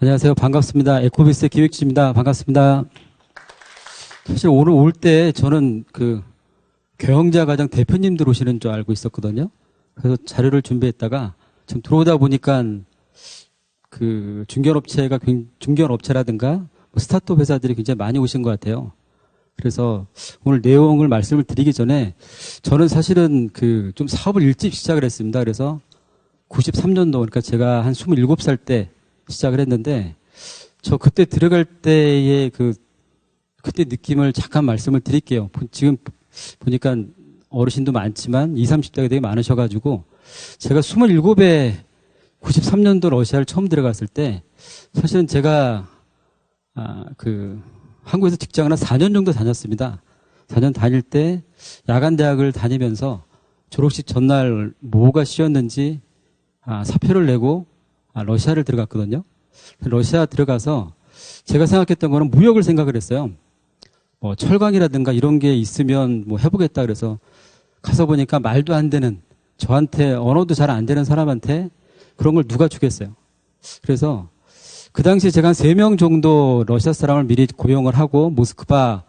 안녕하세요. 반갑습니다. 에코비스의 기획주입니다. 반갑습니다. 사실 오늘 올 때 저는 경영자 가정 대표님들 오시는 줄 알고 있었거든요. 그래서 자료를 준비했다가 지금 들어오다 보니까 중견업체라든가 스타트업 회사들이 굉장히 많이 오신 것 같아요. 그래서 오늘 내용을 말씀을 드리기 전에 저는 사실은 좀 사업을 일찍 시작을 했습니다. 그래서 93년도, 그러니까 제가 한 27살 때 시작을 했는데, 저 그때 들어갈 때의 그때 느낌을 잠깐 말씀을 드릴게요. 지금 보니까 어르신도 많지만 20, 30대가 되게 많으셔가지고, 제가 27에 93년도 러시아를 처음 들어갔을 때, 사실은 제가, 한국에서 직장을 한 4년 정도 다녔습니다. 4년 다닐 때 야간 대학을 다니면서 졸업식 전날 뭐가 쉬었는지, 사표를 내고, 러시아를 들어갔거든요. 러시아 들어가서 제가 생각했던 거는 무역을 생각을 했어요. 뭐 철강이라든가 이런 게 있으면 뭐 해보겠다 그래서 가서 보니까 말도 안 되는, 저한테 언어도 잘 안 되는 사람한테 그런 걸 누가 주겠어요. 그래서 그 당시에 제가 한 3명 정도 러시아 사람을 미리 고용을 하고 모스크바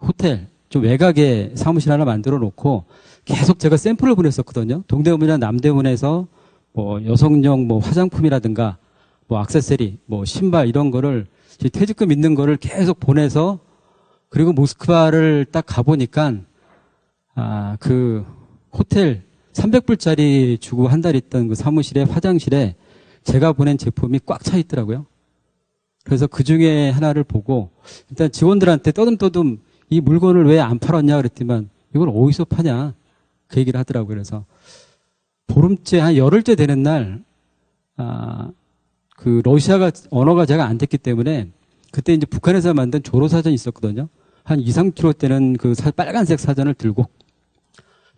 호텔 좀 외곽에 사무실 하나 만들어 놓고 계속 제가 샘플을 보냈었거든요. 동대문이나 남대문에서 뭐 여성용 뭐 화장품이라든가 뭐 액세서리, 뭐 신발 이런 거를 퇴직금 있는 거를 계속 보내서, 그리고 모스크바를 딱 가보니까 호텔 300불짜리 주고 한 달 있던 그 사무실에 화장실에 제가 보낸 제품이 꽉 차 있더라고요. 그래서 그 중에 하나를 보고 일단 직원들한테 떠듬떠듬 이 물건을 왜 안 팔았냐 그랬더니만 이걸 어디서 파냐 그 얘기를 하더라고요. 그래서 보름째, 한 열흘째 되는 날, 러시아가, 언어가 제가 안 됐기 때문에, 그때 이제 북한에서 만든 조로사전이 있었거든요. 한 2, 3kg 되는 빨간색 사전을 들고,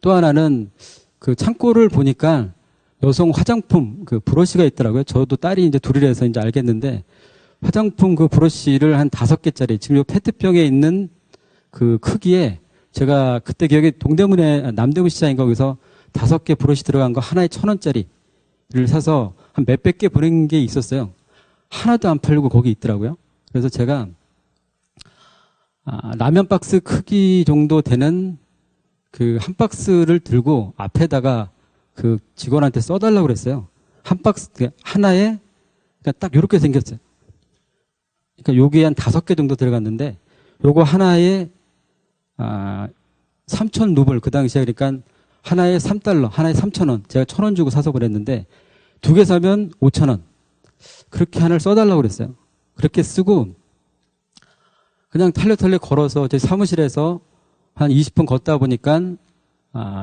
또 하나는 창고를 보니까 여성 화장품, 브러쉬가 있더라고요. 저도 딸이 이제 둘이라서 이제 알겠는데, 화장품 브러쉬를 한 5개짜리, 지금 요 페트병에 있는 크기에, 제가 그때 기억에 남대문 시장인가 거기서 5개 브러쉬 들어간 거 하나에 1,000원짜리를 사서 한 몇백 개 보낸 게 있었어요. 하나도 안 팔고 거기 있더라고요. 그래서 제가 라면 박스 크기 정도 되는 한 박스를 들고 앞에다가 직원한테 써달라고 그랬어요. 한 박스 하나에 그러니까 딱 이렇게 생겼어요. 그러니까 요게 한 5개 정도 들어갔는데 요거 하나에 3,000루블 그 당시에, 그러니까 하나에 3달러, 하나에 3,000원. 제가 1,000원 주고 사서 그랬는데 2개 사면 5,000원. 그렇게 하나를 써달라고 그랬어요. 그렇게 쓰고 그냥 털레털레 걸어서 제 사무실에서 한 20분 걷다 보니까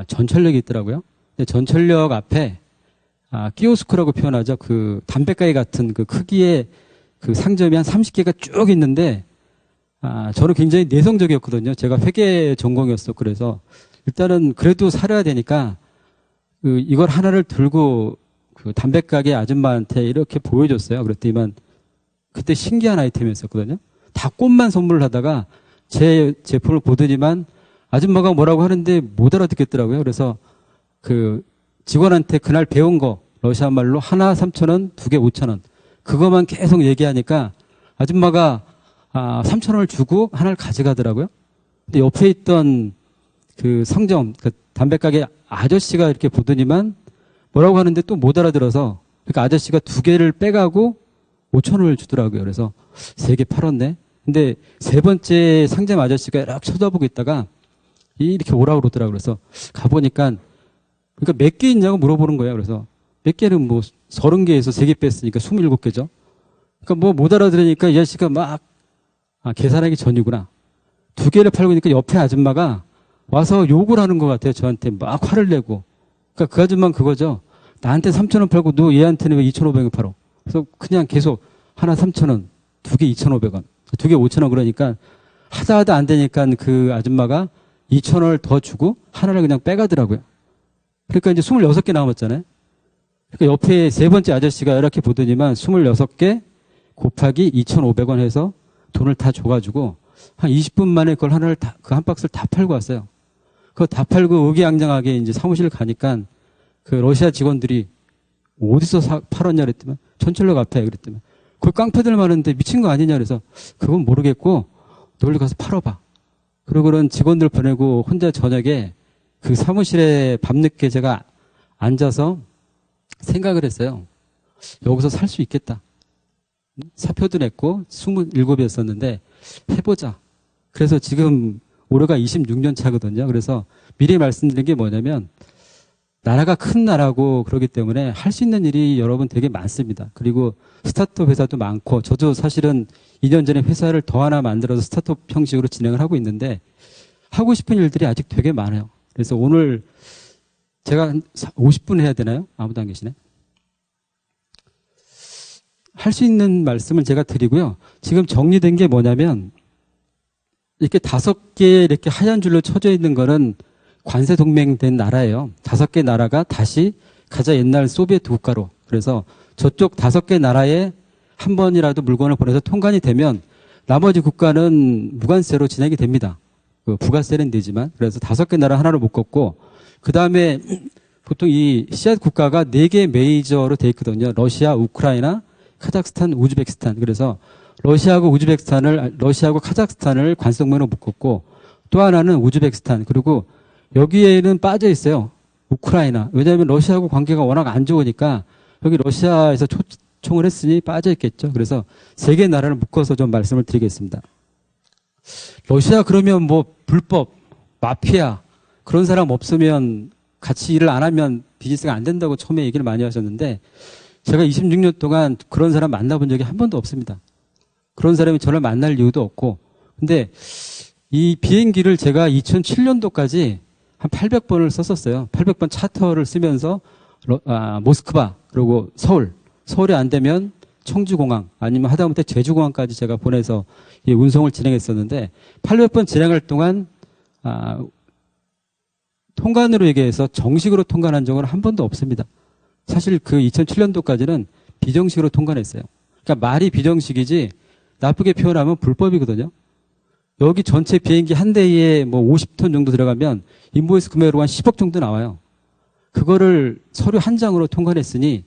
전철역이 있더라고요. 근데 전철역 앞에 키오스크라고 표현하죠. 담배가게 같은 크기의 상점이 한 30개가 쭉 있는데 저는 굉장히 내성적이었거든요. 제가 회계 전공이었어. 그래서 일단은 그래도 살아야 되니까 이걸 하나를 들고 담배가게 아줌마한테 이렇게 보여줬어요. 그랬더니만 그때 신기한 아이템이었었거든요. 다 꽃만 선물을 하다가 제 제품을 보더니만 아줌마가 뭐라고 하는데 못 알아듣겠더라고요. 그래서 직원한테 그날 배운 거 러시아 말로 하나 3,000원, 2개 5,000원 그거만 계속 얘기하니까 아줌마가 3,000원을 주고 하나를 가져가더라고요. 근데 옆에 있던 상점, 담배가게 아저씨가 이렇게 보더니만 뭐라고 하는데 또 못 알아들어서, 그러니까 아저씨가 2개를 빼가고 5,000원을 주더라고요. 그래서 3개 팔았네. 근데 3번째 상점 아저씨가 이렇게 쳐다보고 있다가 이렇게 오라고 그러더라고요. 그래서 가보니까, 그러니까 몇 개 있냐고 물어보는 거예요. 그래서 몇 개는 뭐 30개에서 3개 뺐으니까 27개죠. 그러니까 뭐 못 알아들으니까 이 아저씨가 막, 계산하기 전이구나. 2개를 팔고 있으니까 옆에 아줌마가 와서 욕을 하는 것 같아요. 저한테 막 화를 내고. 그러니까 그 아줌마는 그거죠. 나한테 3,000원 팔고 너 얘한테는 왜 2,500원 팔어? 그래서 그냥 계속 하나 3,000원, 2개 2,500원, 2개 5,000원 그러니까 하다 안 되니까 그 아줌마가 2,000원을 더 주고 하나를 그냥 빼가더라고요. 그러니까 이제 26개 남았잖아요. 그러니까 옆에 3번째 아저씨가 이렇게 보더니만 26개 곱하기 2,500원 해서 돈을 다 줘가지고 한 20분 만에 그걸 하나를 한 박스를 다 팔고 왔어요. 그거 다 팔고 의기양양하게 이제 사무실 가니까 러시아 직원들이 어디서 팔았냐 그랬더니 천철역 앞에. 그랬더니 거기 깡패들 많은데 미친 거 아니냐. 그래서 그건 모르겠고 너희 가서 팔아봐. 그러고는 직원들 보내고 혼자 저녁에 그 사무실에 밤늦게 제가 앉아서 생각을 했어요. 여기서 살 수 있겠다. 사표도 냈고 27이었었는데 해보자. 그래서 지금 올해가 26년 차거든요. 그래서 미리 말씀드린 게 뭐냐면 나라가 큰 나라고 그러기 때문에 할 수 있는 일이 여러분 되게 많습니다. 그리고 스타트업 회사도 많고 저도 사실은 2년 전에 회사를 더 하나 만들어서 스타트업 형식으로 진행을 하고 있는데 하고 싶은 일들이 아직 되게 많아요. 그래서 오늘 제가 한 50분 해야 되나요? 아무도 안 계시네. 할 수 있는 말씀을 제가 드리고요. 지금 정리된 게 뭐냐면 이렇게 5개 이렇게 하얀 줄로 쳐져 있는 거는 관세 동맹된 나라예요. 5개 나라가 다시 가장 옛날 소비에트 국가로. 그래서 저쪽 5개 나라에 한 번이라도 물건을 보내서 통관이 되면 나머지 국가는 무관세로 진행이 됩니다. 그 부가세는 되지만. 그래서 5개 나라 하나로 묶었고 그 다음에 보통 이 씨앗 국가가 4개 메이저로 돼 있거든요. 러시아, 우크라이나, 카자흐스탄, 우즈베키스탄. 그래서 러시아하고 카자흐스탄을 관세동맹으로 묶었고 또 하나는 우즈베키스탄. 그리고 여기에는 빠져 있어요. 우크라이나. 왜냐하면 러시아하고 관계가 워낙 안 좋으니까 여기 러시아에서 초청을 했으니 빠져 있겠죠. 그래서 3개 나라를 묶어서 좀 말씀을 드리겠습니다. 러시아 그러면 뭐 불법, 마피아 그런 사람 없으면 같이 일을 안 하면 비즈니스가 안 된다고 처음에 얘기를 많이 하셨는데 제가 26년 동안 그런 사람 만나본 적이 한 번도 없습니다. 그런 사람이 저를 만날 이유도 없고. 근데 이 비행기를 제가 2007년도까지 한 800번을 썼었어요. 800번 차터를 쓰면서 모스크바 그리고 서울이 안 되면 청주공항 아니면 하다못해 제주공항까지 제가 보내서 이 운송을 진행했었는데 800번 진행할 동안 통관으로 얘기해서 정식으로 통관한 적은 한 번도 없습니다. 사실 그 2007년도까지는 비정식으로 통관했어요. 그러니까 말이 비정식이지 나쁘게 표현하면 불법이거든요. 여기 전체 비행기 한 대에 뭐 50톤 정도 들어가면 인보이스 금액으로 한 10억 정도 나와요. 그거를 서류 한 장으로 통관했으니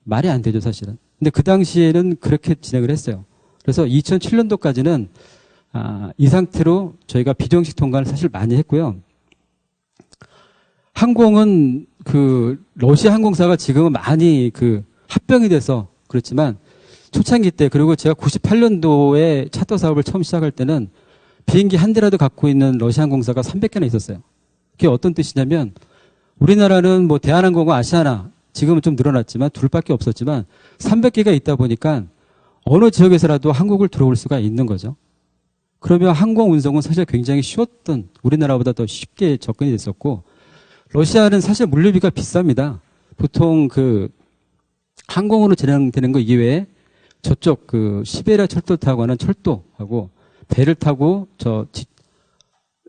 말이 안 되죠, 사실은. 근데 그 당시에는 그렇게 진행을 했어요. 그래서 2007년도까지는 이 상태로 저희가 비정식 통관을 사실 많이 했고요. 항공은 그 러시아 항공사가 지금은 많이 그 합병이 돼서 그렇지만 초창기 때 그리고 제가 98년도에 차터 사업을 처음 시작할 때는 비행기 한 대라도 갖고 있는 러시아 항공사가 300개나 있었어요. 그게 어떤 뜻이냐면 우리나라는 뭐 대한항공과 아시아나 지금은 좀 늘어났지만 둘밖에 없었지만 300개가 있다 보니까 어느 지역에서라도 한국을 들어올 수가 있는 거죠. 그러면 항공 운송은 사실 굉장히 쉬웠던 우리나라보다 더 쉽게 접근이 됐었고 러시아는 사실 물류비가 비쌉니다. 보통 그 항공으로 진행되는 거 이외에 저쪽 그 시베리아 철도 타고 가는 철도하고 배를 타고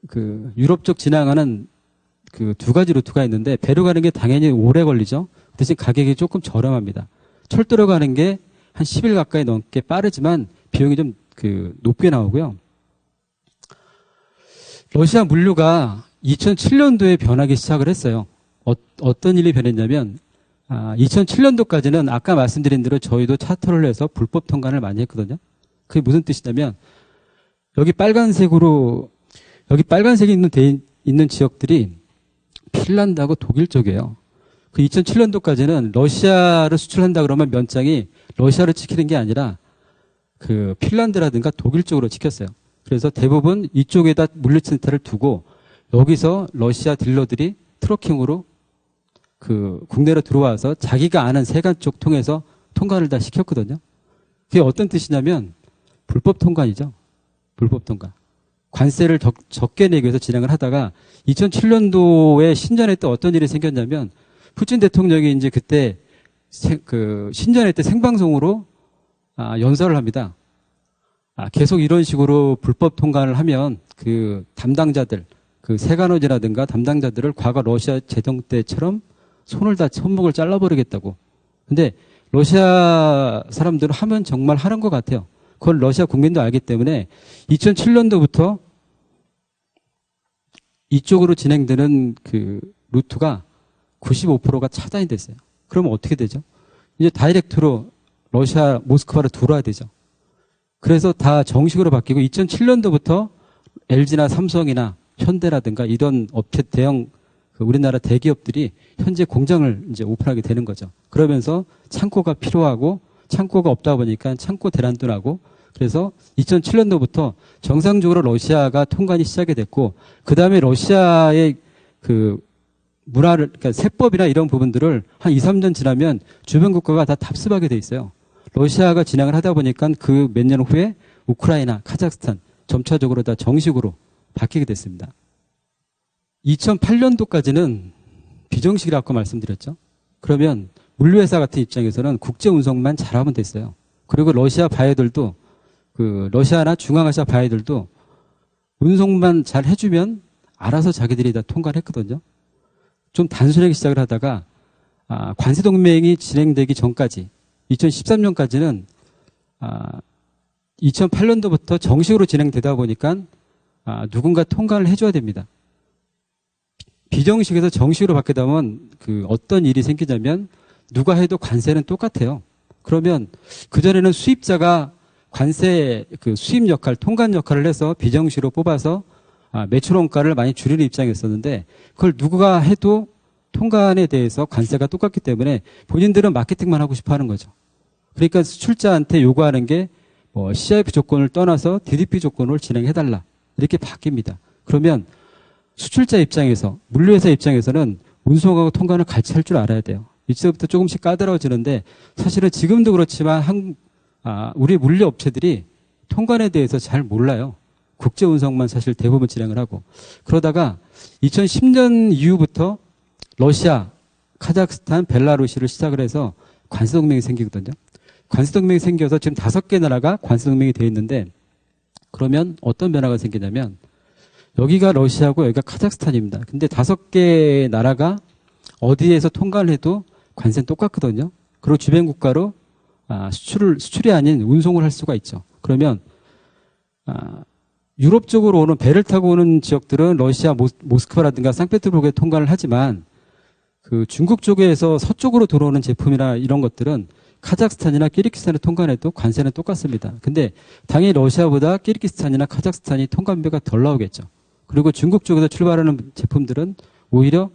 그 유럽 쪽 지나가는 그 2가지 루트가 있는데 배로 가는 게 당연히 오래 걸리죠. 대신 가격이 조금 저렴합니다. 철도로 가는 게 한 10일 가까이 넘게 빠르지만 비용이 좀 그 높게 나오고요. 러시아 물류가 2007년도에 변하기 시작을 했어요. 어떤 일이 변했냐면 2007년도까지는 아까 말씀드린 대로 저희도 차터를 해서 불법 통관을 많이 했거든요. 그게 무슨 뜻이냐면 여기 빨간색이 있는 지역들이 핀란드하고 독일 쪽이에요. 그 2007년도까지는 러시아를 수출한다 그러면 면장이 러시아를 지키는 게 아니라 그 핀란드라든가 독일 쪽으로 지켰어요. 그래서 대부분 이쪽에다 물류센터를 두고 여기서 러시아 딜러들이 트러킹으로 그 국내로 들어와서 자기가 아는 세관 쪽 통해서 통관을 다 시켰거든요. 그게 어떤 뜻이냐면 불법 통관이죠. 불법 통관. 관세를 적게 내기 위해서 진행을 하다가 2007년도에 신전에 또 어떤 일이 생겼냐면 푸틴 대통령이 이제 그때 그 신전회 때 생방송으로 연설을 합니다. 계속 이런 식으로 불법 통관을 하면 그 담당자들, 그 세관원이라든가 담당자들을 과거 러시아 제동 때처럼 손목을 잘라버리겠다고. 근데 러시아 사람들은 하면 정말 하는 것 같아요. 그건 러시아 국민도 알기 때문에 2007년도부터 이쪽으로 진행되는 그 루트가 95%가 차단이 됐어요. 그러면 어떻게 되죠? 이제 다이렉트로 러시아 모스크바로 들어와야 되죠. 그래서 다 정식으로 바뀌고 2007년도부터 LG나 삼성이나 현대라든가 이런 업체 대형 우리나라 대기업들이 현재 공장을 이제 오픈하게 되는 거죠. 그러면서 창고가 필요하고 창고가 없다 보니까 창고 대란도 나고 그래서 2007년도부터 정상적으로 러시아가 통관이 시작이 됐고 그 다음에 러시아의 그 문화를 그러니까 세법이나 이런 부분들을 한 2, 3년 지나면 주변 국가가 다 답습하게 돼 있어요. 러시아가 진행을 하다 보니까 그 몇 년 후에 우크라이나, 카자흐스탄 점차적으로 다 정식으로 바뀌게 됐습니다. 2008년도까지는 비정식이라고 말씀드렸죠. 그러면 물류회사 같은 입장에서는 국제 운송만 잘하면 됐어요. 그리고 러시아 바이어들도 러시아나 중앙아시아 바이어들도 운송만 잘 해주면 알아서 자기들이 다 통과를 했거든요. 좀 단순하게 시작을 하다가 관세 동맹이 진행되기 전까지 2013년까지는 2008년도부터 정식으로 진행되다 보니까 누군가 통과를 해줘야 됩니다. 비정식에서 정식으로 바뀌다 보면 어떤 일이 생기냐면 누가 해도 관세는 똑같아요. 그러면 그전에는 수입자가 관세 수입 역할, 통관 역할을 해서 비정식으로 뽑아서 매출 원가를 많이 줄이는 입장이었었는데 그걸 누가 해도 통관에 대해서 관세가 똑같기 때문에 본인들은 마케팅만 하고 싶어 하는 거죠. 그러니까 수출자한테 요구하는 게 뭐 CIF 조건을 떠나서 DDP 조건을 진행해달라. 이렇게 바뀝니다. 그러면 수출자 입장에서, 물류회사 입장에서는 운송하고 통관을 같이 할 줄 알아야 돼요. 이제부터 조금씩 까다로워지는데 사실은 지금도 그렇지만 우리 물류업체들이 통관에 대해서 잘 몰라요. 국제 운송만 사실 대부분 진행을 하고 그러다가 2010년 이후부터 러시아, 카자흐스탄, 벨라루시를 시작을 해서 관세동맹이 생기거든요. 관세동맹이 생겨서 지금 5개 나라가 관세동맹이 되어 있는데 그러면 어떤 변화가 생기냐면 여기가 러시아고 여기가 카자흐스탄입니다. 근데 5개 나라가 어디에서 통관을 해도 관세는 똑같거든요. 그리고 주변 국가로 수출이 아닌 운송을 할 수가 있죠. 그러면 유럽 쪽으로 오는 배를 타고 오는 지역들은 러시아 모스크바라든가 상페테르부르크에 통관을 하지만 중국 쪽에서 서쪽으로 들어오는 제품이나 이런 것들은 카자흐스탄이나 키르기스탄에 통관해도 관세는 똑같습니다. 근데 당연히 러시아보다 키르기스탄이나 카자흐스탄이 통관비가 덜 나오겠죠. 그리고 중국 쪽에서 출발하는 제품들은 오히려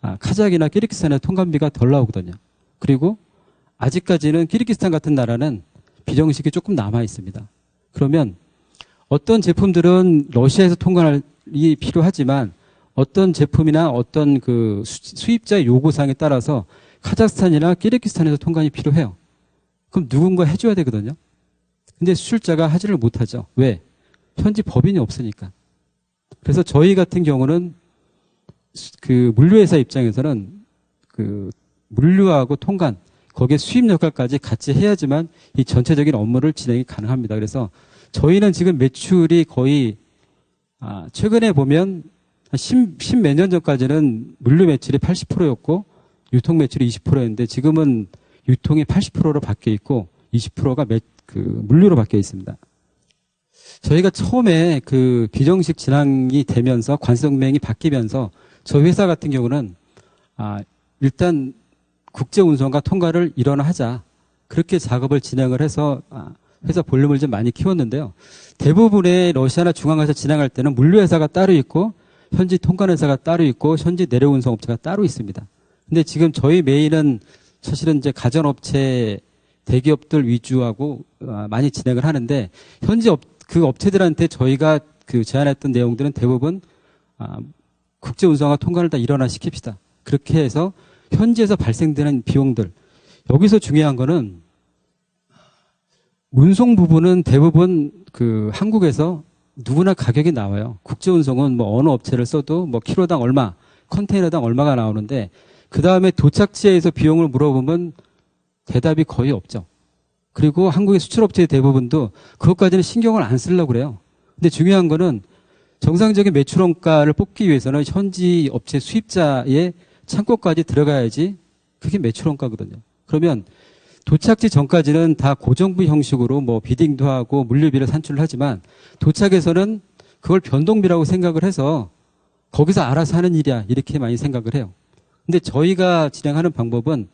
카자흐이나 키르기스탄의 통관비가 덜 나오거든요. 그리고 아직까지는 키르기스탄 같은 나라는 비정식이 조금 남아 있습니다. 그러면 어떤 제품들은 러시아에서 통관이 필요하지만 어떤 제품이나 어떤 수입자의 요구사항에 따라서 카자흐스탄이나 키르기스탄에서 통관이 필요해요. 그럼 누군가 해줘야 되거든요. 근데 수출자가 하지를 못하죠. 왜? 현지 법인이 없으니까. 그래서 저희 같은 경우는 물류회사 입장에서는 물류하고 통관, 거기에 수입 역할까지 같이 해야지만 이 전체적인 업무를 진행이 가능합니다. 그래서 저희는 지금 매출이 거의 최근에 보면 한 10 몇 년 전까지는 물류 매출이 80%였고 유통 매출이 20%였는데 지금은 유통이 80%로 바뀌어 있고 20%가 물류로 바뀌어 있습니다. 저희가 처음에 비정식 진행이 되면서 관세동맹이 바뀌면서 저희 회사 같은 경우는 일단 국제 운송과 통과를 일원화하자 그렇게 작업을 진행을 해서 회사 볼륨을 좀 많이 키웠는데요. 대부분의 러시아나 중앙아시아 진행할 때는 물류회사가 따로 있고 현지 통관회사가 따로 있고 현지 내려운송업체가 따로 있습니다. 근데 지금 저희 메인은 사실은 이제 가전업체 대기업들 위주하고 많이 진행을 하는데 현지 업체들한테 저희가 제안했던 내용들은 대부분 국제운송과 통관을 다 일원화 시킵시다. 그렇게 해서 현지에서 발생되는 비용들 여기서 중요한 거는 운송 부분은 대부분 한국에서 누구나 가격이 나와요. 국제운송은 뭐 어느 업체를 써도 뭐 키로당 얼마, 컨테이너당 얼마가 나오는데 그 다음에 도착지에서 비용을 물어보면 대답이 거의 없죠. 그리고 한국의 수출업체의 대부분도 그것까지는 신경을 안 쓰려고 그래요. 근데 중요한 거는 정상적인 매출원가를 뽑기 위해서는 현지 업체 수입자의 창고까지 들어가야지 그게 매출원가거든요. 그러면 도착지 전까지는 다 고정부 형식으로 뭐 비딩도 하고 물류비를 산출을 하지만 도착에서는 그걸 변동비라고 생각을 해서 거기서 알아서 하는 일이야 이렇게 많이 생각을 해요. 근데 저희가 진행하는 방법은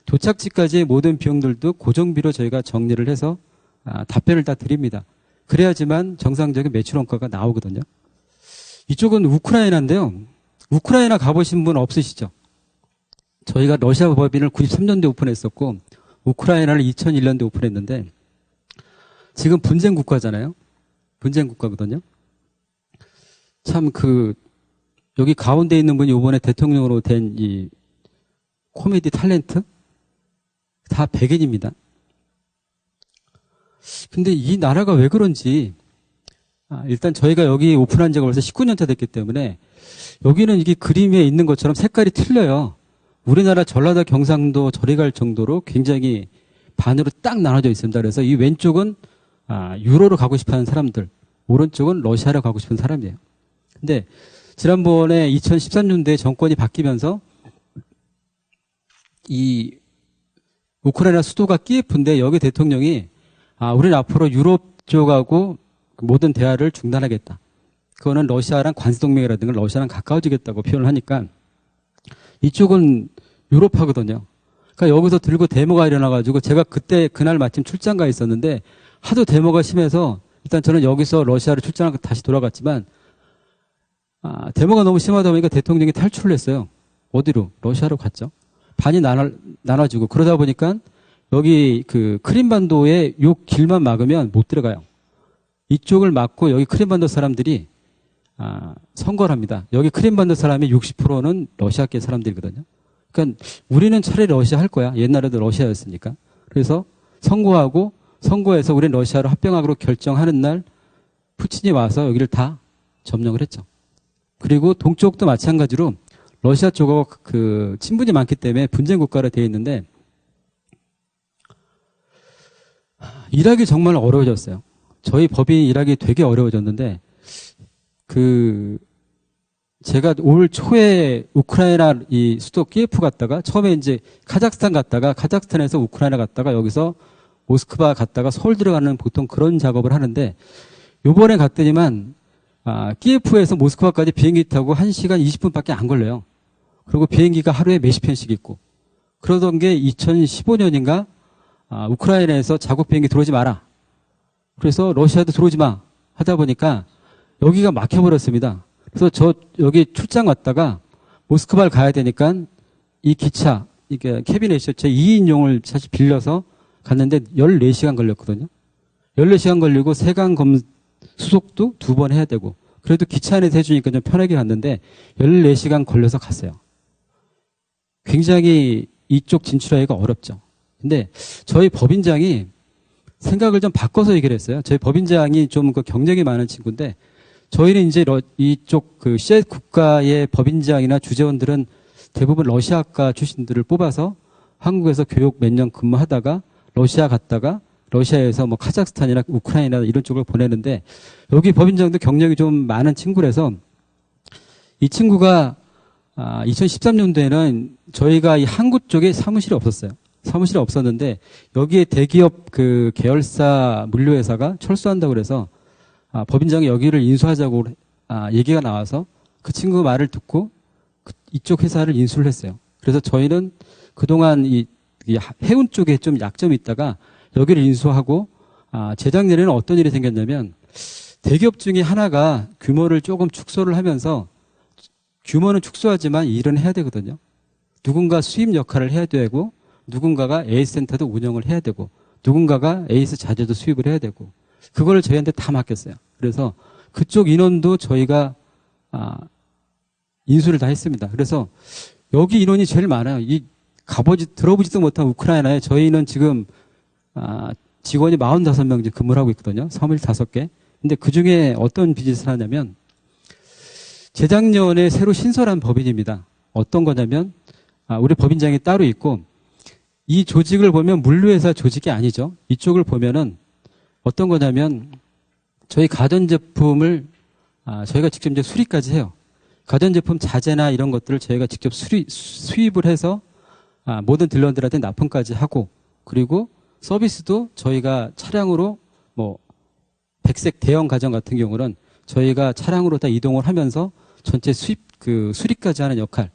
도착지까지의 모든 비용들도 고정비로 저희가 정리를 해서 답변을 다 드립니다. 그래야지만 정상적인 매출 원가가 나오거든요. 이쪽은 우크라이나인데요. 우크라이나 가보신 분 없으시죠? 저희가 러시아 법인을 93년도에 오픈했었고 우크라이나를 2001년도에 오픈했는데 지금 분쟁 국가잖아요. 분쟁 국가거든요. 참 여기 가운데 있는 분이 이번에 대통령으로 된 이 코미디 탤런트 다 백인입니다. 근데 이 나라가 왜 그런지 일단 저희가 여기 오픈한 지가 벌써 19년차 됐기 때문에 여기는 이게 그림에 있는 것처럼 색깔이 틀려요. 우리나라 전라도 경상도 저리 갈 정도로 굉장히 반으로 딱 나눠져 있습니다. 그래서 이 왼쪽은 유로로 가고 싶어하는 사람들, 오른쪽은 러시아로 가고 싶은 사람이에요. 근데 지난번에 2013년도에 정권이 바뀌면서 이 우크라이나 수도가 키예프인데 여기 대통령이 우리는 앞으로 유럽 쪽하고 모든 대화를 중단하겠다. 그거는 러시아랑 관세동맹이라든가 러시아랑 가까워지겠다고 표현을 하니까 이쪽은 유럽하거든요. 그러니까 여기서 들고 데모가 일어나가지고 제가 그날 마침 출장 가 있었는데 하도 데모가 심해서 일단 저는 여기서 러시아로 출장하고 다시 돌아갔지만 데모가 너무 심하다 보니까 대통령이 탈출을 했어요. 어디로? 러시아로 갔죠. 반이 나눠지고 그러다 보니까 여기 크림반도에 요 길만 막으면 못 들어가요. 이쪽을 막고 여기 크림반도 사람들이 선거를 합니다. 여기 크림반도 사람의 60%는 러시아계 사람들이거든요. 그러니까 우리는 차라리 러시아 할 거야. 옛날에도 러시아였으니까. 그래서 선거하고 선거에서 우리는 러시아로 합병하기로 결정하는 날 푸틴이 와서 여기를 다 점령을 했죠. 그리고 동쪽도 마찬가지로 러시아 쪽하고 친분이 많기 때문에 분쟁 국가로 되어 있는데 일하기 정말 어려워졌어요. 저희 법인이 일하기 되게 어려워졌는데 제가 올 초에 우크라이나 이 수도 키예프 갔다가 처음에 이제 카자흐스탄 갔다가 카자흐스탄에서 우크라이나 갔다가 여기서 모스크바 갔다가 서울 들어가는 보통 그런 작업을 하는데 요번에 갔더니만 키예프에서 모스크바까지 비행기 타고 1시간 20분밖에 안 걸려요. 그리고 비행기가 하루에 몇십 편씩 있고 그러던 게 2015년인가 우크라이나에서 자국 비행기 들어오지 마라. 그래서 러시아도 들어오지 마 하다 보니까 여기가 막혀버렸습니다. 그래서 저 여기 출장 왔다가 모스크바를 가야 되니까 이 기차 이게 캐비넷이 제 2인용을 사실 빌려서 갔는데 14시간 걸렸거든요. 14시간 걸리고 세관 수속도 2번 해야 되고 그래도 기차 안에서 해주니까 좀 편하게 갔는데 14시간 걸려서 갔어요. 굉장히 이쪽 진출하기가 어렵죠. 근데 저희 법인장이 생각을 좀 바꿔서 얘기를 했어요. 저희 법인장이 좀 경력이 많은 친구인데 저희는 이제 이쪽 CIS 국가의 법인장이나 주재원들은 대부분 러시아과 출신들을 뽑아서 한국에서 교육 몇 년 근무하다가 러시아 갔다가 러시아에서 뭐 카자흐스탄이나 우크라이나 이런 쪽을 보내는데 여기 법인장도 경력이 좀 많은 친구라서 이 친구가 2013년도에는 저희가 이 항구 쪽에 사무실이 없었어요. 사무실이 없었는데 여기에 대기업 계열사 물류회사가 철수한다고 그래서 법인장이 여기를 인수하자고 얘기가 나와서 그 친구 말을 듣고 이쪽 회사를 인수를 했어요. 그래서 저희는 그동안 이 해운 쪽에 좀 약점이 있다가 여기를 인수하고 재작년에는 어떤 일이 생겼냐면 대기업 중에 하나가 규모를 조금 축소를 하면서 규모는 축소하지만 일은 해야 되거든요. 누군가 수입 역할을 해야 되고 누군가가 에이스 센터도 운영을 해야 되고 누군가가 에이스 자재도 수입을 해야 되고 그거를 저희한테 다 맡겼어요. 그래서 그쪽 인원도 저희가 인수를 다 했습니다. 그래서 여기 인원이 제일 많아요. 들어보지도 못한 우크라이나에 저희는 지금 직원이 45명 이제 근무를 하고 있거든요. 사무실 5개. 근데 그 중에 어떤 비즈니스를 하냐면 재작년에 새로 신설한 법인입니다. 어떤 거냐면 우리 법인장이 따로 있고 이 조직을 보면 물류회사 조직이 아니죠. 이쪽을 보면은 어떤 거냐면 저희 가전제품을 저희가 직접 이제 수리까지 해요. 가전제품 자재나 이런 것들을 저희가 직접 수입을 해서 모든 딜러들한테 납품까지 하고 그리고 서비스도 저희가 차량으로 뭐 백색 대형 가전 같은 경우는 저희가 차량으로 다 이동을 하면서 전체 수리까지 하는 역할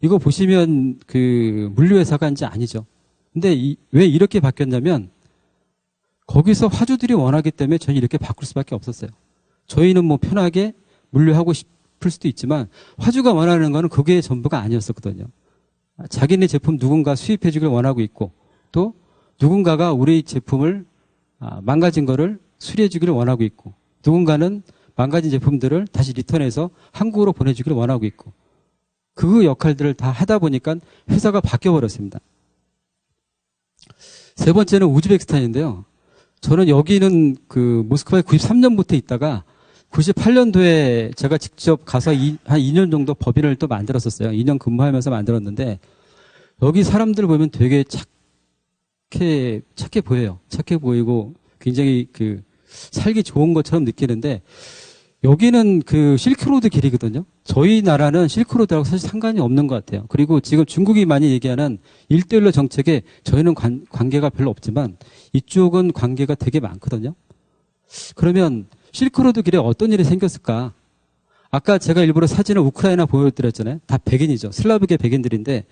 이거 보시면 그 물류회사가 이제 아니죠. 근데 왜 이렇게 바뀌었냐면 거기서 화주들이 원하기 때문에 저희 이렇게 바꿀 수밖에 없었어요. 저희는 뭐 편하게 물류하고 싶을 수도 있지만 화주가 원하는 거는 그게 전부가 아니었었거든요. 자기네 제품 누군가 수입해 주길 원하고 있고 또 누군가가 우리 제품을 망가진 거를 수리해 주기를 원하고 있고 누군가는 망가진 제품들을 다시 리턴해서 한국으로 보내주기를 원하고 있고 그 역할들을 다 하다 보니까 회사가 바뀌어버렸습니다. 세 번째는 우즈베키스탄인데요. 저는 여기는 그 모스크바에 93년부터 있다가 98년도에 제가 직접 가서 한 2년 정도 법인을 또 만들었었어요. 2년 근무하면서 만들었는데 여기 사람들 보면 되게 착해 보여요. 착해 보이고 굉장히 그 살기 좋은 것처럼 느끼는데 여기는 그 실크로드 길이거든요. 저희 나라는 실크로드하고 사실 상관이 없는 것 같아요. 그리고 지금 중국이 많이 얘기하는 1대1로 정책에 저희는 관계가 별로 없지만 이쪽은 관계가 되게 많거든요. 그러면 실크로드 길에 어떤 일이 생겼을까? 아까 제가 일부러 사진을 우크라이나 보여드렸잖아요. 다 백인이죠. 슬라브계 백인들인데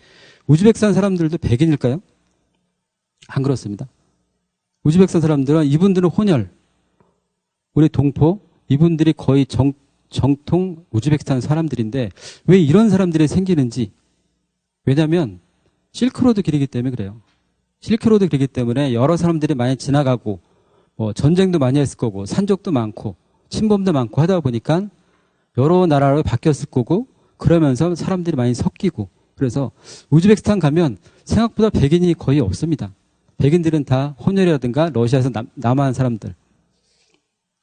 우즈베키스탄 사람들도 백인일까요? 안 그렇습니다. 우즈베키스탄 사람들은 이분들은 혼혈, 우리 동포, 이분들이 거의 정통 우즈베키스탄 사람들인데 왜 이런 사람들이 생기는지 왜냐하면 실크로드 길이기 때문에 그래요. 실크로드 길이기 때문에 여러 사람들이 많이 지나가고 뭐 전쟁도 많이 했을 거고 산적도 많고 침범도 많고 하다 보니까 여러 나라로 바뀌었을 거고 그러면서 사람들이 많이 섞이고 그래서 우즈베키스탄 가면 생각보다 백인이 거의 없습니다. 백인들은 다 혼혈이라든가 러시아에서 남한 사람들.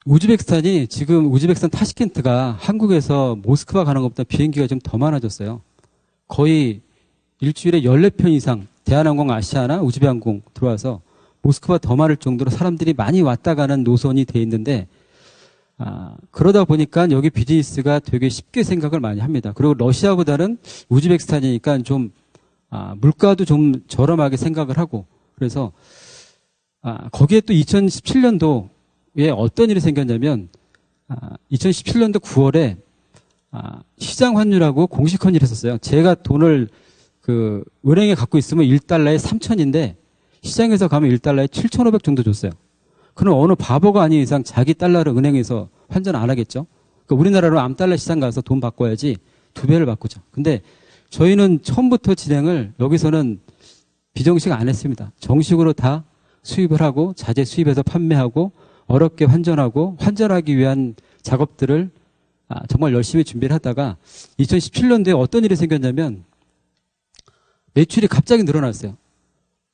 우즈베키스탄이 지금 우즈베키스탄 타시켄트가 한국에서 모스크바 가는 것보다 비행기가 좀 더 많아졌어요. 거의 일주일에 14편 이상 대한항공, 아시아나 우즈베항공 들어와서 모스크바 더 많을 정도로 사람들이 많이 왔다 가는 노선이 돼 있는데 그러다 보니까 여기 비즈니스가 되게 쉽게 생각을 많이 합니다. 그리고 러시아보다는 우즈베키스탄이니까 좀 물가도 좀 저렴하게 생각을 하고 그래서 거기에 또 2017년도에 어떤 일이 생겼냐면 2017년도 9월에 시장 환율하고 공식 환율을 했었어요. 제가 돈을 그 은행에 갖고 있으면 1달러에 3,000인데 시장에서 가면 1달러에 7,500 정도 줬어요. 그럼 어느 바보가 아닌 이상 자기 달러를 은행에서 환전 안 하겠죠. 그러니까 우리나라로 암달러 시장 가서 돈 바꿔야지 2배를 바꾸죠. 근데 저희는 처음부터 진행을 여기서는 비정식 안 했습니다. 정식으로 다 수입을 하고 자재 수입해서 판매하고 어렵게 환전하고 환전하기 위한 작업들을 정말 열심히 준비를 하다가 2017년도에 어떤 일이 생겼냐면 매출이 갑자기 늘어났어요.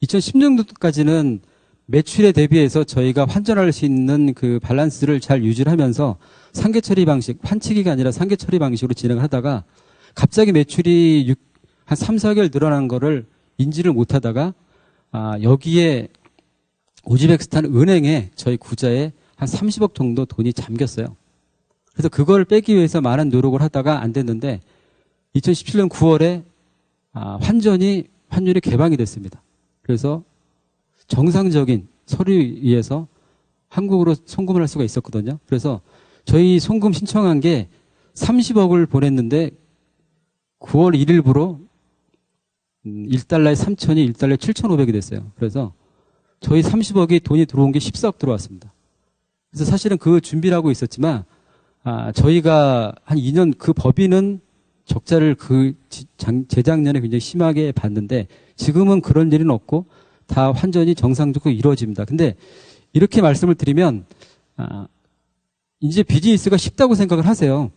2010년도까지는 매출에 대비해서 저희가 환전할 수 있는 그 밸런스를 잘 유지를 하면서 상계 처리 방식, 환치기가 아니라 상계 처리 방식으로 진행을 하다가 갑자기 매출이 한 3, 4개월 늘어난 거를 인지를 못 하다가 여기에 우즈베키스탄 은행에 저희 구자에 한 30억 정도 돈이 잠겼어요. 그래서 그걸 빼기 위해서 많은 노력을 하다가 안 됐는데 2017년 9월에 환율이 개방이 됐습니다. 그래서 정상적인 서류에 의해서 한국으로 송금을 할 수가 있었거든요. 그래서 저희 송금 신청한 게 30억을 보냈는데 9월 1일부로 1달러에 3,000이 1달러에 7,500이 됐어요. 그래서 저희 30억이 돈이 들어온 게 14억 들어왔습니다. 그래서 사실은 그 준비를 하고 있었지만 저희가 한 2년 그 법인은 적자를 재작년에 굉장히 심하게 봤는데 지금은 그런 일은 없고 다 환전이 정상적으로 이루어집니다. 근데 이렇게 말씀을 드리면 이제 비즈니스가 쉽다고 생각을 하세요.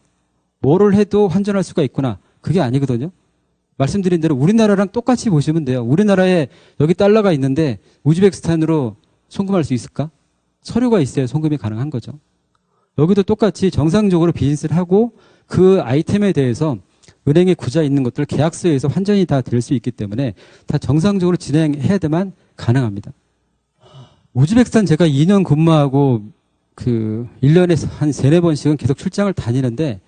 뭐를 해도 환전할 수가 있구나. 그게 아니거든요. 말씀드린 대로 우리나라랑 똑같이 보시면 돼요. 우리나라에 여기 달러가 있는데 우즈베키스탄으로 송금할 수 있을까? 서류가 있어야 송금이 가능한 거죠. 여기도 똑같이 정상적으로 비즈니스를 하고 그 아이템에 대해서 은행에 구자 있는 것들 계약서에서 환전이 다 될 수 있기 때문에 다 정상적으로 진행해야 되만 가능합니다. 우즈베키스탄 제가 2년 근무하고 그 1년에 한 3, 4번씩은 계속 출장을 다니는데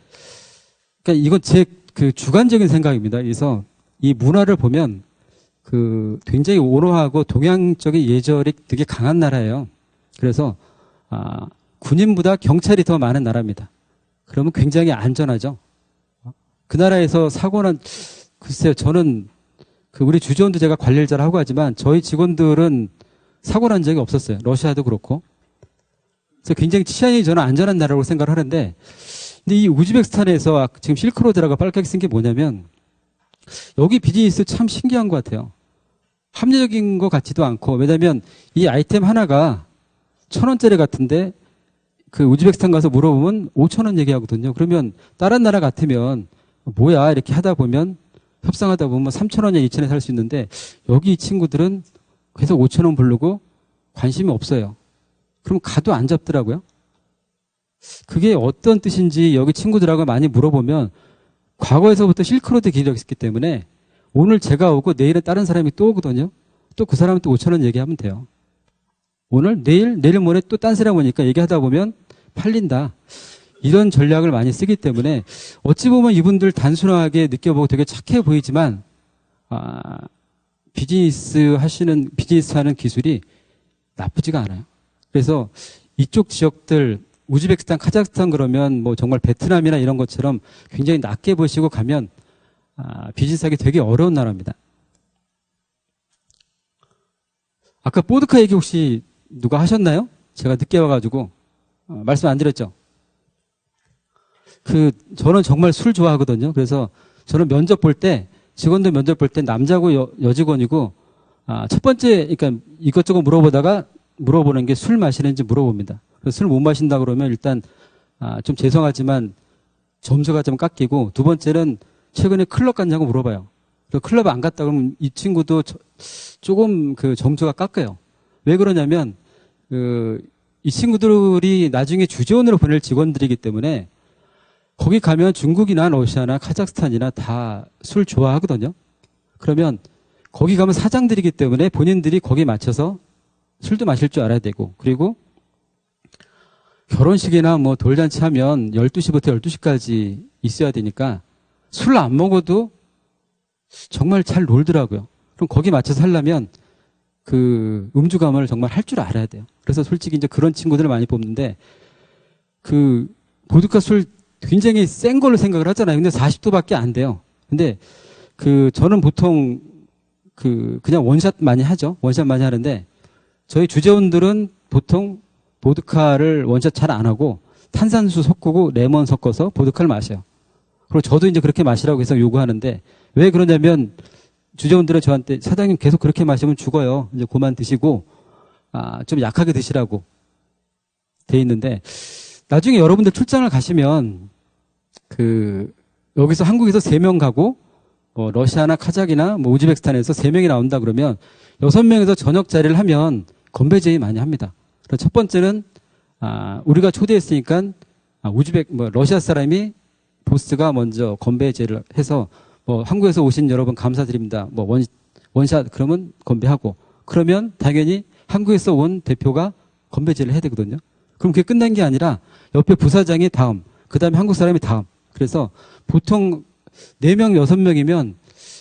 그러니까 이건 제 그 주관적인 생각입니다. 그래서 이 문화를 보면 그 굉장히 온화하고 동양적인 예절이 되게 강한 나라예요. 그래서 군인보다 경찰이 더 많은 나라입니다. 그러면 굉장히 안전하죠. 그 나라에서 사고는 글쎄요, 저는 우리 주재원도 제가 관리를 잘 하고 하지만 저희 직원들은 사고 난 적이 없었어요. 러시아도 그렇고. 그래서 굉장히 치안이 저는 안전한 나라라고 생각을 하는데, 근데 이 우즈베키스탄에서 지금 실크로드라고 빨갛게 쓴 게 뭐냐면, 여기 비즈니스 참 신기한 것 같아요. 합리적인 것 같지도 않고, 왜냐면 이 아이템 하나가 1,000원짜리 같은데, 그 우즈베키스탄 가서 물어보면 5,000원 얘기하거든요. 그러면 다른 나라 같으면, 뭐야, 이렇게 하다 보면, 협상하다 보면 3,000원에 2,000원에 살 수 있는데, 여기 이 친구들은 계속 5,000원 부르고 관심이 없어요. 그럼 가도 안 잡더라고요. 그게 어떤 뜻인지 여기 친구들하고 많이 물어보면 과거에서부터 실크로드 길이 있기 때문에 오늘 제가 오고 내일은 다른 사람이 또 오거든요. 또 그 사람은 또 5,000원 얘기하면 돼요. 오늘, 내일 모레 또 딴 사람 오니까 얘기하다 보면 팔린다. 이런 전략을 많이 쓰기 때문에 어찌 보면 이분들 단순하게 느껴보고 되게 착해 보이지만 비즈니스 하는 기술이 나쁘지가 않아요. 그래서 이쪽 지역들 우즈베키스탄, 카자흐스탄 그러면 뭐 정말 베트남이나 이런 것처럼 굉장히 낮게 보시고 가면 비즈니스하기 되게 어려운 나라입니다. 아까 보드카 얘기 혹시 누가 하셨나요? 제가 늦게 와가지고 말씀 안 드렸죠? 저는 정말 술 좋아하거든요. 그래서 저는 면접 볼 때, 직원들 면접 볼 때 남자고 여직원이고, 첫 번째, 그러니까 이것저것 물어보는 게 술 마시는지 물어봅니다. 그래서 술 못 마신다 그러면 일단, 좀 죄송하지만 점수가 좀 깎이고, 두 번째는 최근에 클럽 갔냐고 물어봐요. 그래서 클럽 안 갔다 그러면 이 친구도 조금 점수가 깎여요. 왜 그러냐면, 이 친구들이 나중에 주재원으로 보낼 직원들이기 때문에 거기 가면 중국이나 러시아나 카자흐스탄이나 다 술 좋아하거든요. 그러면 거기 가면 사장들이기 때문에 본인들이 거기에 맞춰서 술도 마실 줄 알아야 되고, 그리고 결혼식이나 뭐 돌잔치 하면 12시부터 12시까지 있어야 되니까 술 안 먹어도 정말 잘 놀더라고요. 그럼 거기 맞춰서 하려면 음주감을 정말 할 줄 알아야 돼요. 그래서 솔직히 이제 그런 친구들을 많이 뽑는데, 보드카 술 굉장히 센 걸로 생각을 하잖아요. 근데 40도밖에 안 돼요. 근데 저는 보통 그냥 원샷 많이 하죠. 원샷 많이 하는데 저희 주재원들은 보통 보드카를 원샷 잘 안 하고 탄산수 섞고 레몬 섞어서 보드카를 마셔요. 그리고 저도 이제 그렇게 마시라고 해서 요구하는데, 왜 그러냐면 주재원들은 저한테 사장님 계속 그렇게 마시면 죽어요. 이제 그만 드시고 좀 약하게 드시라고 돼 있는데, 나중에 여러분들 출장을 가시면 여기서 한국에서 3명 가고 뭐 러시아나 카자흐나 뭐 우즈베키스탄에서 3명이 나온다 그러면 6명에서 저녁 자리를 하면 건배 제의 많이 합니다. 그래서 첫 번째는 우리가 초대했으니까 러시아 사람이 보스가 먼저 건배 제의를 해서 뭐 한국에서 오신 여러분 감사드립니다. 뭐 원샷 그러면 건배하고, 그러면 당연히 한국에서 온 대표가 건배 제의를 해야 되거든요. 그럼 그게 끝난 게 아니라 옆에 부사장이 다음, 그 다음에 한국 사람이 다음. 그래서 보통 4명, 6명이면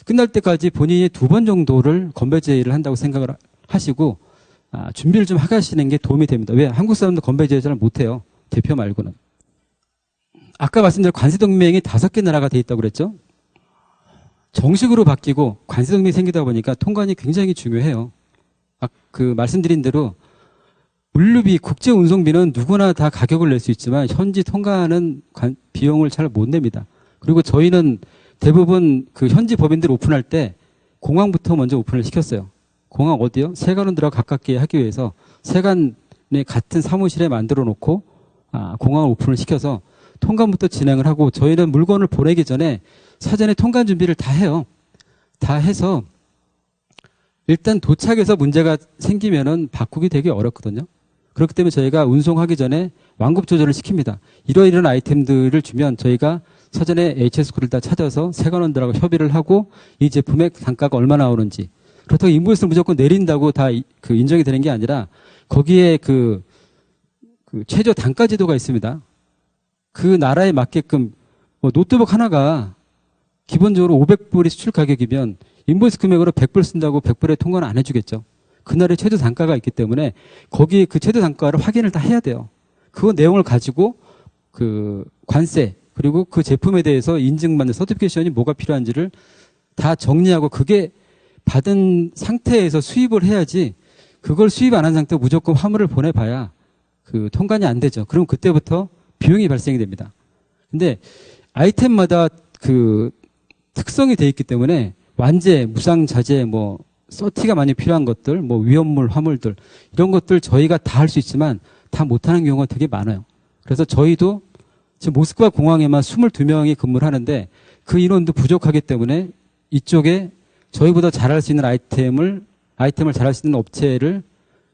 끝날 때까지 본인이 2번 정도를 건배 제의를 한다고 생각을 하시고 준비를 좀 하시는 게 도움이 됩니다. 왜? 한국 사람도 건배 제의 잘 못해요. 대표 말고는. 아까 말씀드린 관세동맹이 5개 나라가 돼 있다고 그랬죠? 정식으로 바뀌고 관세동맹이 생기다 보니까 통관이 굉장히 중요해요. 말씀드린 대로 물류비, 국제운송비는 누구나 다 가격을 낼 수 있지만 현지 통관은 비용을 잘 못 냅니다. 그리고 저희는 대부분 현지 법인들 오픈할 때 공항부터 먼저 오픈을 시켰어요. 공항 어디요? 세관원들하고 가깝게 하기 위해서 세관에 같은 사무실에 만들어 놓고 공항을 오픈을 시켜서 통관부터 진행을 하고, 저희는 물건을 보내기 전에 사전에 통관 준비를 다 해요. 다 해서 일단 도착해서 문제가 생기면은 바꾸기 되게 어렵거든요. 그렇기 때문에 저희가 운송하기 전에 완급 조절을 시킵니다. 이런 아이템들을 주면 저희가 사전에 HS코를 다 찾아서 세관원들하고 협의를 하고 이 제품의 단가가 얼마나 나오는지, 그렇다고 인보이스를 무조건 내린다고 다 인정이 되는 게 아니라 거기에 최저 단가 제도가 있습니다. 그 나라에 맞게끔 노트북 하나가 기본적으로 500불이 수출 가격이면 인보이스 금액으로 100불 쓴다고 100불에 통과는 안 해주겠죠. 그날의 최저 단가가 있기 때문에 거기에 그 최저 단가를 확인을 다 해야 돼요. 그 내용을 가지고 관세 그리고 그 제품에 대해서 인증받는 서티피케이션이 뭐가 필요한지를 다 정리하고 그게 받은 상태에서 수입을 해야지 그걸 수입 안 한 상태로 무조건 화물을 보내봐야 그 통관이 안 되죠. 그럼 그때부터 비용이 발생이 됩니다. 근데 아이템마다 그 특성이 돼 있기 때문에 완제, 무상자재, 뭐 서티가 많이 필요한 것들, 뭐 위험물, 화물들 이런 것들 저희가 다 할 수 있지만 다 못하는 경우가 되게 많아요. 그래서 저희도 지금 모스크바 공항에만 22명이 근무를 하는데 그 인원도 부족하기 때문에 이쪽에 저희보다 잘할 수 있는 아이템을 잘할 수 있는 업체를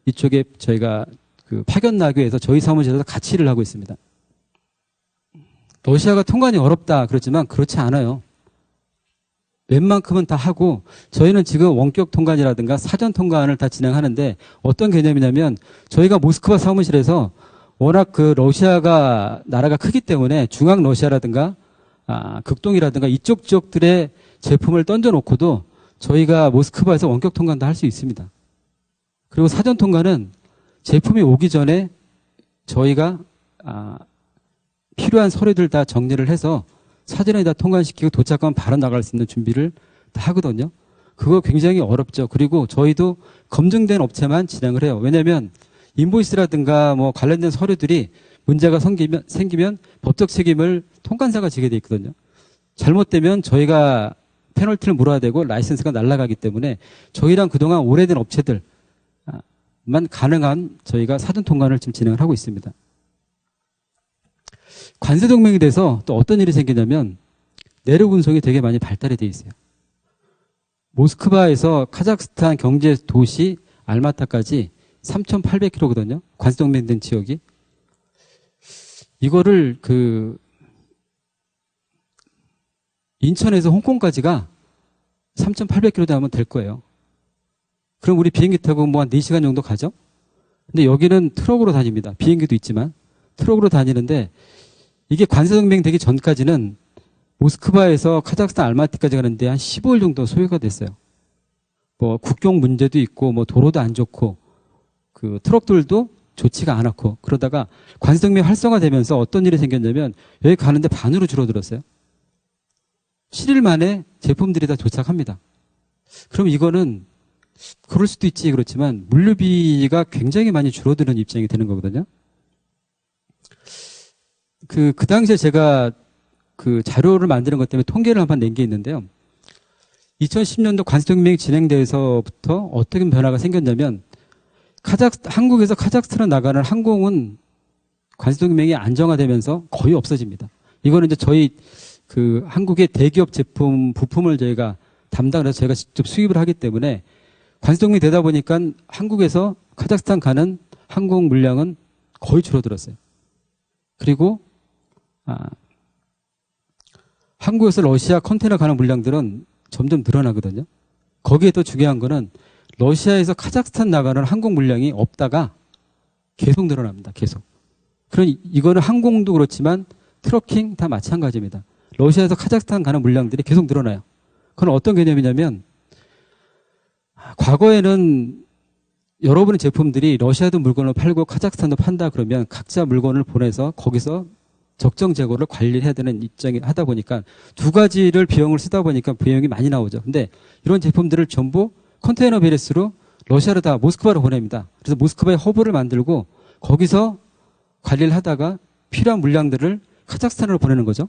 이쪽에 저희가 그 파견 나기 위해서 저희 사무실에서 같이 일을 하고 있습니다. 러시아가 통관이 어렵다 그러지만 그렇지 않아요. 웬만큼은 다 하고 저희는 지금 원격 통관이라든가 사전 통관을 다 진행하는데 어떤 개념이냐면 저희가 모스크바 사무실에서 워낙 그 러시아가 나라가 크기 때문에 중앙 러시아라든가 극동이라든가 이쪽 지역들의 제품을 던져놓고도 저희가 모스크바에서 원격 통관도 할 수 있습니다. 그리고 사전 통관은 제품이 오기 전에 저희가 필요한 서류들 다 정리를 해서 사전에 다 통관시키고 도착하면 바로 나갈 수 있는 준비를 다 하거든요. 그거 굉장히 어렵죠. 그리고 저희도 검증된 업체만 진행을 해요. 왜냐하면 인보이스라든가 뭐 관련된 서류들이 문제가 생기면 법적 책임을 통관사가 지게 돼 있거든요. 잘못되면 저희가 페널티를 물어야 되고 라이센스가 날아가기 때문에 저희랑 그동안 오래된 업체들만 가능한 저희가 사전 통관을 지금 진행을 하고 있습니다. 관세 동맹이 돼서 또 어떤 일이 생기냐면 내륙 운송이 되게 많이 발달이 돼 있어요. 모스크바에서 카자흐스탄 경제 도시 알마타까지 3,800km거든요. 관세 동맹된 지역이. 이거를 인천에서 홍콩까지가 3,800km 하면 될 거예요. 그럼 우리 비행기 타고 뭐 한 4시간 정도 가죠? 근데 여기는 트럭으로 다닙니다. 비행기도 있지만 트럭으로 다니는데 이게 관세동맹 되기 전까지는 모스크바에서 카자흐스탄 알마티까지 가는데 한 15일 정도 소요가 됐어요. 뭐 국경 문제도 있고 뭐 도로도 안 좋고 그 트럭들도 좋지가 않았고 그러다가 관세동맹 활성화되면서 어떤 일이 생겼냐면 여기 가는데 반으로 줄어들었어요. 7일 만에 제품들이 다 도착합니다. 그럼 이거는 그럴 수도 있지 그렇지만 물류비가 굉장히 많이 줄어드는 입장이 되는 거거든요. 그 당시에 제가 그 자료를 만드는 것 때문에 통계를 한번 낸 게 있는데요. 2010년도 관세동맹이 진행돼서부터 어떻게 변화가 생겼냐면 한국에서 카자흐스탄으로 나가는 항공은 관세동맹이 안정화되면서 거의 없어집니다. 이거는 이제 저희 그 한국의 대기업 제품 부품을 저희가 담당을 해서 저희가 직접 수입을 하기 때문에 관세동맹이 되다 보니까 한국에서 카자흐스탄 가는 항공 물량은 거의 줄어들었어요. 그리고 한국에서 러시아 컨테이너 가는 물량들은 점점 늘어나거든요. 거기에 또 중요한 거는 러시아에서 카자흐스탄 나가는 항공 물량이 없다가 계속 늘어납니다. 계속. 그러니 이거는 항공도 그렇지만 트러킹 다 마찬가지입니다. 러시아에서 카자흐스탄 가는 물량들이 계속 늘어나요. 그건 어떤 개념이냐면 과거에는 여러분의 제품들이 러시아도 물건을 팔고 카자흐스탄도 판다 그러면 각자 물건을 보내서 거기서 적정 재고를 관리해야 되는 입장이 하다 보니까 두 가지를 비용을 쓰다 보니까 비용이 많이 나오죠. 근데 이런 제품들을 전부 컨테이너 베리스로 러시아로 다 모스크바로 보냅니다. 그래서 모스크바에 허브를 만들고 거기서 관리를 하다가 필요한 물량들을 카자흐스탄으로 보내는 거죠.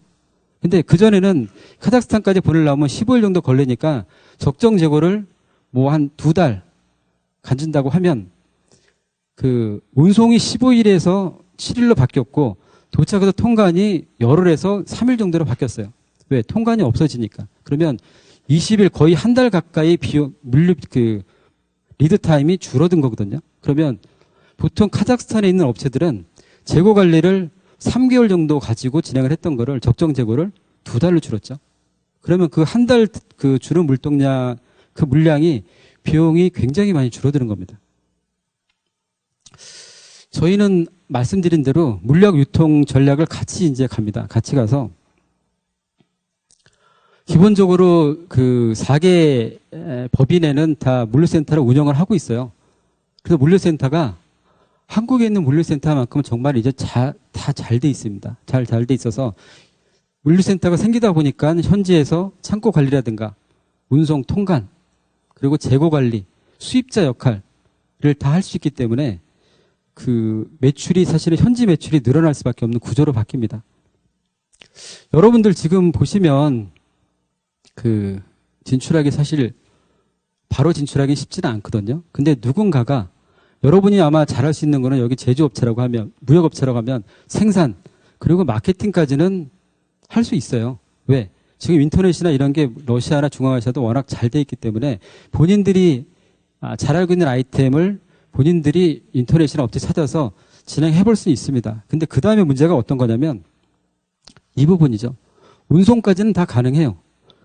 근데 그전에는 카자흐스탄까지 보내려면 15일 정도 걸리니까 적정 재고를 뭐 한 2달 간진다고 하면 그 운송이 15일에서 7일로 바뀌었고 도착해서 통관이 열흘에서 3일 정도로 바뀌었어요. 왜? 통관이 없어지니까. 그러면 20일 거의 한 달 가까이 물류 리드 타임이 줄어든 거거든요. 그러면 보통 카자흐스탄에 있는 업체들은 재고 관리를 3개월 정도 가지고 진행을 했던 거를 적정 재고를 2달로 줄였죠. 그러면 그 한 달 그 줄은 물동량 그 물량이 비용이 굉장히 많이 줄어드는 겁니다. 저희는 말씀드린 대로 물량 유통 전략을 같이 이제 갑니다. 같이 가서 기본적으로 그 4개 법인에는 다 물류센터를 운영을 하고 있어요. 그래서 물류센터가 한국에 있는 물류센터만큼은 정말 이제 다 잘 돼 있습니다. 잘 돼 있어서 물류센터가 생기다 보니까 현지에서 창고 관리라든가 운송, 통관, 그리고 재고 관리, 수입자 역할을 다 할 수 있기 때문에 그 매출이 사실은 현지 매출이 늘어날 수밖에 없는 구조로 바뀝니다. 여러분들 지금 보시면 그 진출하기 사실 바로 진출하기 쉽지는 않거든요. 근데 누군가가 여러분이 아마 잘할 수 있는 거는 여기 제조업체라고 하면 무역업체라고 하면 생산 그리고 마케팅까지는 할 수 있어요. 왜? 지금 인터넷이나 이런 게 러시아나 중앙아시아도 워낙 잘 돼 있기 때문에 본인들이 잘 알고 있는 아이템을 본인들이 인터넷이나 업체 찾아서 진행해 볼 수 있습니다. 근데 그 다음에 문제가 어떤 거냐면 이 부분이죠. 운송까지는 다 가능해요.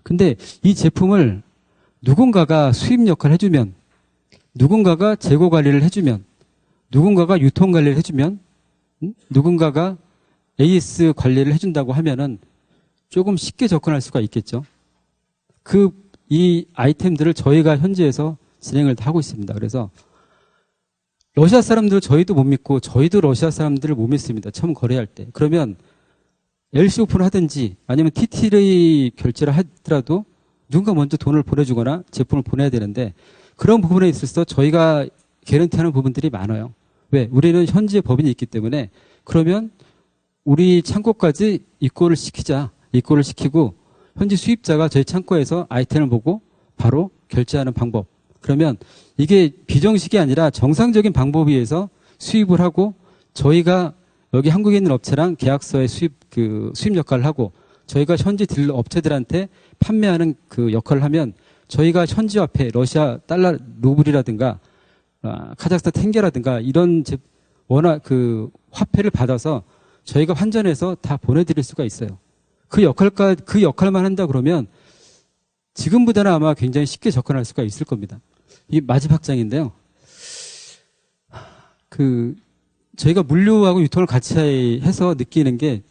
근데 이 제품을 누군가가 수입 역할을 해주면, 누군가가 재고 관리를 해주면, 누군가가 유통 관리를 해주면, 누군가가 AS 관리를 해준다고 하면은 조금 쉽게 접근할 수가 있겠죠. 이 아이템들을 저희가 현지에서 진행을 다 하고 있습니다. 그래서 러시아 사람들은 저희도 못 믿고 저희도 러시아 사람들을 못 믿습니다. 처음 거래할 때. 그러면 LC 오픈을 하든지 아니면 TT를 결제를 하더라도 누군가 먼저 돈을 보내주거나 제품을 보내야 되는데 그런 부분에 있어서 저희가 개런티하는 부분들이 많아요. 왜? 우리는 현지에 법인이 있기 때문에 그러면 우리 창고까지 입고를 시키자. 입고를 시키고 현지 수입자가 저희 창고에서 아이템을 보고 바로 결제하는 방법. 그러면 이게 비정식이 아니라 정상적인 방법에 의해서 수입을 하고 저희가 여기 한국에 있는 업체랑 계약서에 수입 역할을 하고 저희가 현지 딜러 업체들한테 판매하는 그 역할을 하면 저희가 현지 화폐 러시아 달러 루블이라든가 카자흐스탄 탱게라든가 이런 워낙 그 화폐를 받아서 저희가 환전해서 다 보내드릴 수가 있어요. 그 역할만 한다 그러면 지금보다는 아마 굉장히 쉽게 접근할 수가 있을 겁니다. 이 마지막 장인데요. 저희가 물류하고 유통을 같이 해서 느끼는 게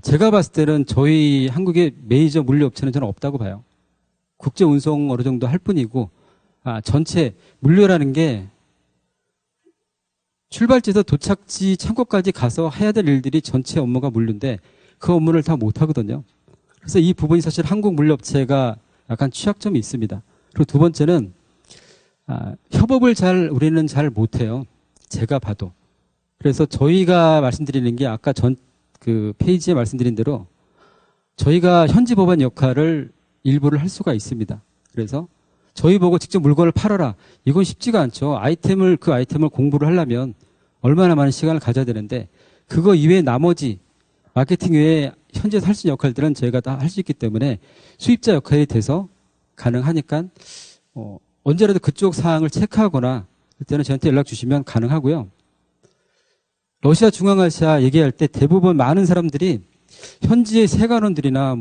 제가 봤을 때는 저희 한국의 메이저 물류 업체는 저는 없다고 봐요. 국제 운송 어느 정도 할 뿐이고 전체 물류라는 게 출발지에서 도착지 창고까지 가서 해야 될 일들이 전체 업무가 물류인데 그 업무를 다 못 하거든요. 그래서 이 부분이 사실 한국 물류업체가 약간 취약점이 있습니다. 그리고 두 번째는 협업을 우리는 잘 못해요. 제가 봐도. 그래서 저희가 말씀드리는 게 아까 그 페이지에 말씀드린 대로 저희가 현지 법안 역할을 일부를 할 수가 있습니다. 그래서 저희 보고 직접 물건을 팔아라. 이건 쉽지가 않죠. 그 아이템을 공부를 하려면 얼마나 많은 시간을 가져야 되는데 그거 이외에 나머지 마케팅 외에 현지에서 할 수 있는 역할들은 저희가 다 할 수 있기 때문에 수입자 역할이 돼서 가능하니까 언제라도 그쪽 사항을 체크하거나 그때는 저한테 연락 주시면 가능하고요. 러시아 중앙아시아 얘기할 때 대부분 많은 사람들이 현지의 세관원들이나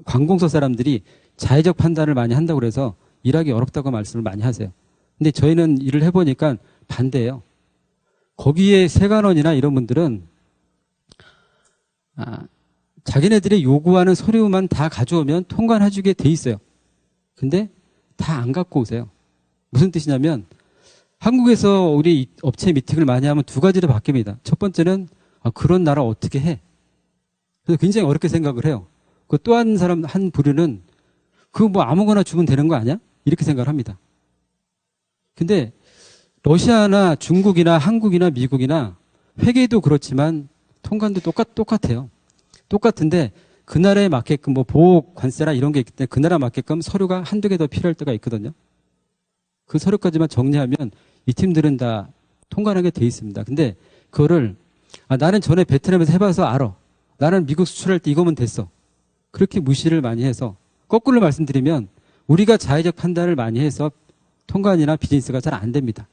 관공서 사람들이 자의적 판단을 많이 한다고 그래서 일하기 어렵다고 말씀을 많이 하세요. 근데 저희는 일을 해보니까 반대예요. 거기에 세관원이나 이런 분들은 자기네들이 요구하는 서류만 다 가져오면 통관해주게 돼 있어요. 근데 다 안 갖고 오세요. 무슨 뜻이냐면 한국에서 우리 업체 미팅을 많이 하면 두 가지로 바뀝니다. 첫 번째는 그런 나라 어떻게 해? 그래서 굉장히 어렵게 생각을 해요. 그 또 한 부류는 그거 아무거나 주면 되는 거 아니야? 이렇게 생각을 합니다. 근데 러시아나 중국이나 한국이나 미국이나 회계도 그렇지만 통관도 똑같아요. 똑같은데 그 나라에 맞게끔 보호 관세나 이런 게 있기 때문에 그 나라 맞게끔 서류가 한두 개 더 필요할 때가 있거든요. 그 서류까지만 정리하면 이 팀들은 다 통관하게 돼 있습니다. 근데 그거를 나는 전에 베트남에서 해봐서 알아. 나는 미국 수출할 때 이거면 됐어. 그렇게 무시를 많이 해서 거꾸로 말씀드리면 우리가 자의적 판단을 많이 해서 통관이나 비즈니스가 잘 안 됩니다.